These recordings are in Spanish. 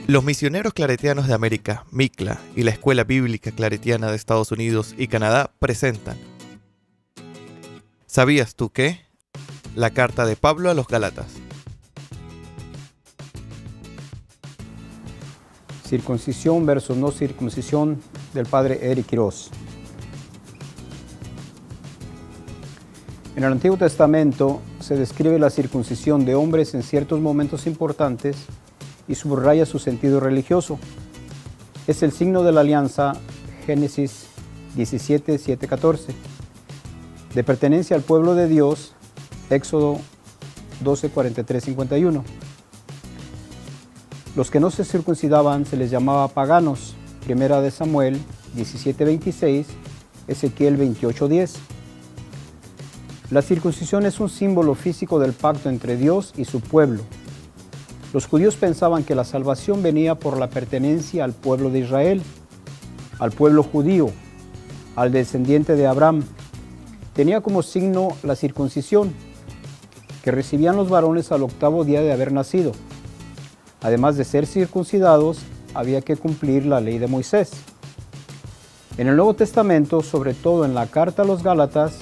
Los misioneros claretianos de América, MICLA, y la Escuela Bíblica Claretiana de Estados Unidos y Canadá presentan ¿Sabías tú qué? La carta de Pablo a los Gálatas. Circuncisión versus no circuncisión del padre Eric Quiroz. En el Antiguo Testamento se describe la circuncisión de hombres en ciertos momentos importantes y subraya su sentido religioso. Es el signo de la alianza, Génesis 17, 7, 14. De pertenencia al pueblo de Dios, Éxodo 12, 43, 51. Los que no se circuncidaban se les llamaba paganos, Primera de Samuel 17, 26, Ezequiel 28, 10. La circuncisión es un símbolo físico del pacto entre Dios y su pueblo. Los judíos pensaban que la salvación venía por la pertenencia al pueblo de Israel, al pueblo judío, al descendiente de Abraham. Tenía como signo la circuncisión, que recibían los varones al 8º día de haber nacido. Además de ser circuncidados, había que cumplir la ley de Moisés. En el Nuevo Testamento, sobre todo en la carta a los Gálatas,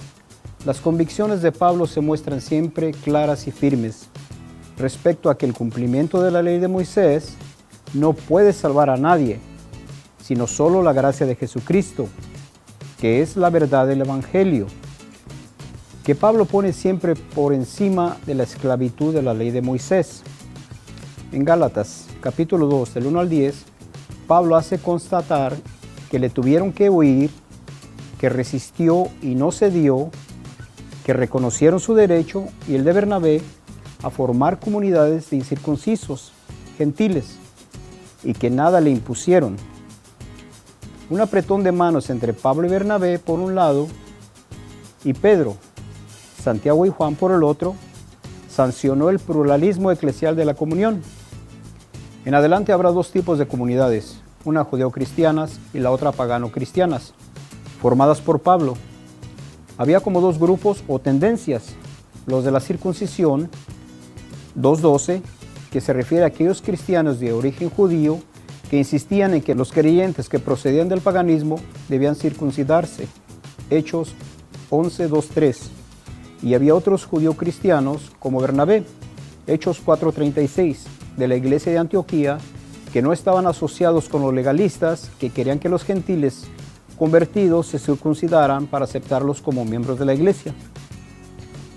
las convicciones de Pablo se muestran siempre claras y firmes respecto a que el cumplimiento de la ley de Moisés no puede salvar a nadie, sino solo la gracia de Jesucristo, que es la verdad del Evangelio, que Pablo pone siempre por encima de la esclavitud de la ley de Moisés. En Gálatas, capítulo 2, del 1 al 10, Pablo hace constatar que le tuvieron que huir, que resistió y no cedió, que reconocieron su derecho y el de Bernabé a formar comunidades de incircuncisos, gentiles, y que nada le impusieron. Un apretón de manos entre Pablo y Bernabé por un lado y Pedro, Santiago y Juan por el otro, sancionó el pluralismo eclesial de la comunión. En adelante habrá dos tipos de comunidades, una judeo-cristianas y la otra pagano-cristianas, formadas por Pablo. Había como dos grupos o tendencias, los de la circuncisión, 2.12, que se refiere a aquellos cristianos de origen judío que insistían en que los creyentes que procedían del paganismo debían circuncidarse, Hechos 11.2.3, y había otros judío-cristianos como Bernabé, Hechos 4.36, de la iglesia de Antioquía, que no estaban asociados con los legalistas que querían que los gentiles convertidos se circuncidaran para aceptarlos como miembros de la iglesia.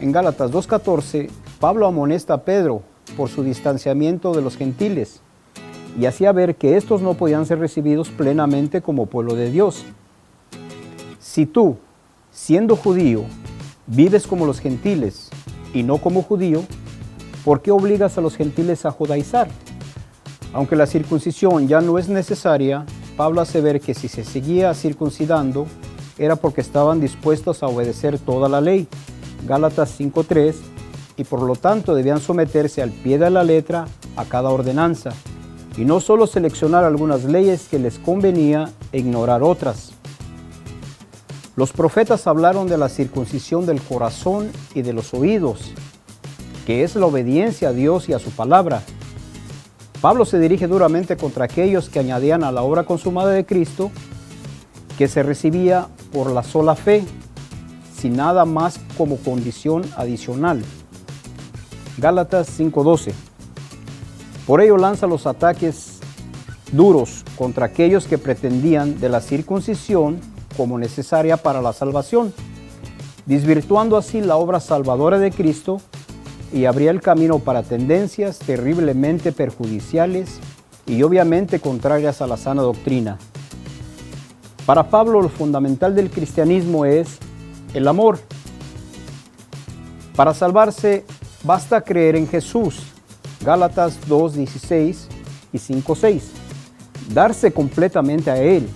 En Gálatas 2.14, Pablo amonesta a Pedro por su distanciamiento de los gentiles y hacía ver que estos no podían ser recibidos plenamente como pueblo de Dios. Si tú, siendo judío, vives como los gentiles y no como judío, ¿por qué obligas a los gentiles a judaizar? Aunque la circuncisión ya no es necesaria, Pablo hace ver que si se seguía circuncidando era porque estaban dispuestos a obedecer toda la ley, Gálatas 5.3, y por lo tanto debían someterse al pie de la letra a cada ordenanza, y no solo seleccionar algunas leyes que les convenía e ignorar otras. Los profetas hablaron de la circuncisión del corazón y de los oídos, que es la obediencia a Dios y a su palabra. Pablo se dirige duramente contra aquellos que añadían a la obra consumada de Cristo, que se recibía por la sola fe, sin nada más como condición adicional. Gálatas 5.12. Por ello lanza los ataques duros contra aquellos que pretendían de la circuncisión como necesaria para la salvación, desvirtuando así la obra salvadora de Cristo, y abría el camino para tendencias terriblemente perjudiciales y obviamente contrarias a la sana doctrina. Para Pablo, lo fundamental del cristianismo es el amor. Para salvarse, basta creer en Jesús, Gálatas 2.16 y 5.6, darse completamente a Él,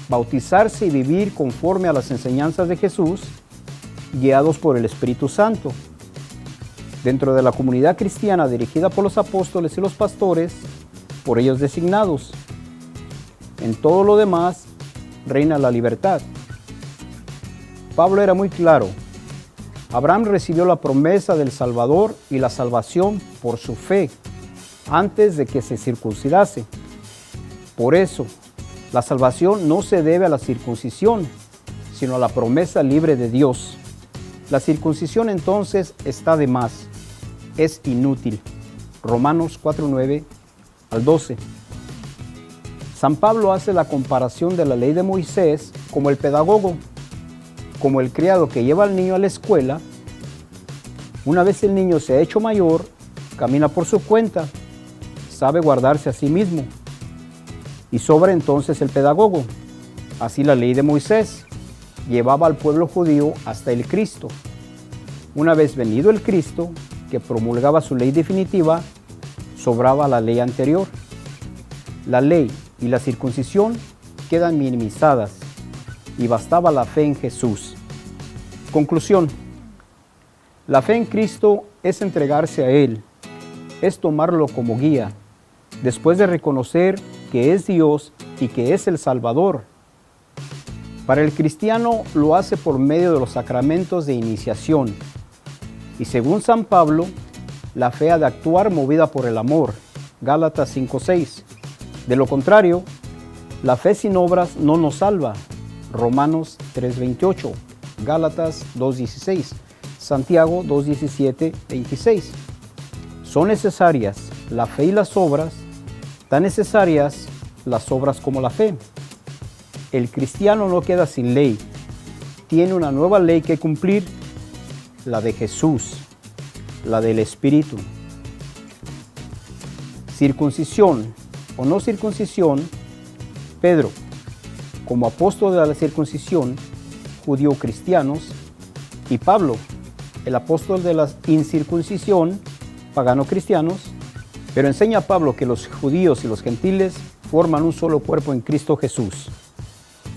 bautizarse y vivir conforme a las enseñanzas de Jesús, guiados por el Espíritu Santo. Dentro de la comunidad cristiana dirigida por los apóstoles y los pastores, por ellos designados. En todo lo demás reina la libertad. Pablo era muy claro. Abraham recibió la promesa del Salvador y la salvación por su fe. antes de que se circuncidase. Por eso, la salvación no se debe a la circuncisión, sino a la promesa libre de Dios. La circuncisión entonces está de más, es inútil. Romanos 4:9 al 12. San Pablo hace la comparación de la ley de Moisés como el pedagogo, como el criado que lleva al niño a la escuela. Una vez el niño se ha hecho mayor, camina por su cuenta, sabe guardarse a sí mismo. Y sobra entonces el pedagogo. Así la ley de Moisés llevaba al pueblo judío hasta el Cristo. Una vez venido el Cristo, que promulgaba su ley definitiva, sobraba la ley anterior. La ley y la circuncisión quedan minimizadas y bastaba la fe en Jesús. Conclusión. La fe en Cristo es entregarse a Él, es tomarlo como guía, después de reconocer que es Dios y que es el Salvador. Para el cristiano lo hace por medio de los sacramentos de iniciación. Y según San Pablo, la fe ha de actuar movida por el amor. Gálatas 5:6. De lo contrario, la fe sin obras no nos salva. Romanos 3:28. Gálatas 2:16. Santiago 2:17, 26. Son necesarias la fe y las obras, tan necesarias las obras como la fe. El cristiano no queda sin ley, tiene una nueva ley que cumplir, la de Jesús, la del Espíritu. Circuncisión o no circuncisión, Pedro, como apóstol de la circuncisión, judío-cristianos, y Pablo, el apóstol de la incircuncisión, pagano-cristianos, pero enseña a Pablo que los judíos y los gentiles forman un solo cuerpo en Cristo Jesús.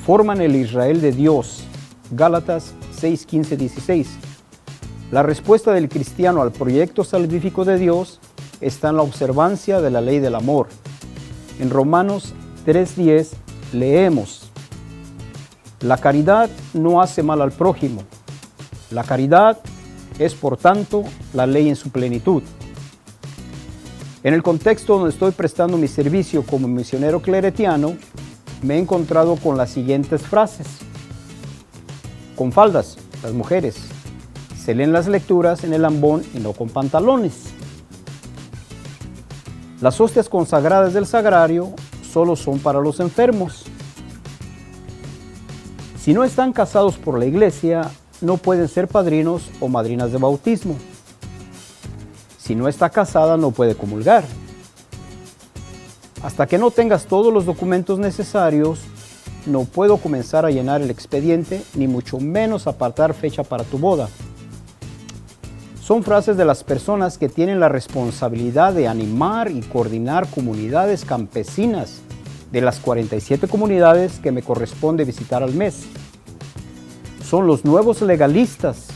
Forman el Israel de Dios. Gálatas 6, 15, 16. La respuesta del cristiano al proyecto salvífico de Dios está en la observancia de la ley del amor. En Romanos 3:10 leemos: la caridad no hace mal al prójimo. La caridad es, por tanto, la ley en su plenitud. En el contexto donde estoy prestando mi servicio como misionero claretiano, me he encontrado con las siguientes frases. Con faldas, las mujeres. Se leen las lecturas en el ambón y no con pantalones. Las hostias consagradas del sagrario solo son para los enfermos. Si no están casados por la iglesia, no pueden ser padrinos o madrinas de bautismo. Si no está casada, no puede comulgar. Hasta que no tengas todos los documentos necesarios, no puedo comenzar a llenar el expediente, ni mucho menos apartar fecha para tu boda. Son frases de las personas que tienen la responsabilidad de animar y coordinar comunidades campesinas de las 47 comunidades que me corresponde visitar al mes. Son los nuevos legalistas,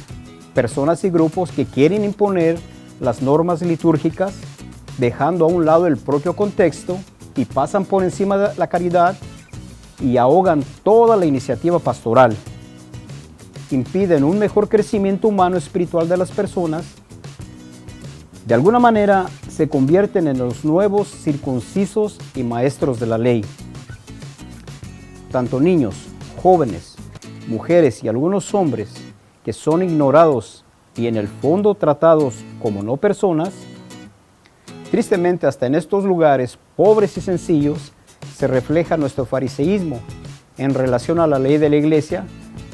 personas y grupos que quieren imponer las normas litúrgicas, dejando a un lado el propio contexto, y pasan por encima de la caridad y ahogan toda la iniciativa pastoral. Impiden un mejor crecimiento humano espiritual de las personas. De alguna manera se convierten en los nuevos circuncisos y maestros de la ley. Tanto niños, jóvenes, mujeres y algunos hombres que son ignorados y en el fondo tratados como no personas, tristemente hasta en estos lugares pobres y sencillos se refleja nuestro fariseísmo en relación a la ley de la iglesia,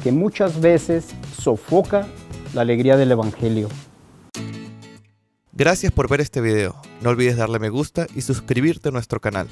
que muchas veces sofoca la alegría del evangelio. Gracias por ver este video. No olvides darle me gusta y suscribirte a nuestro canal.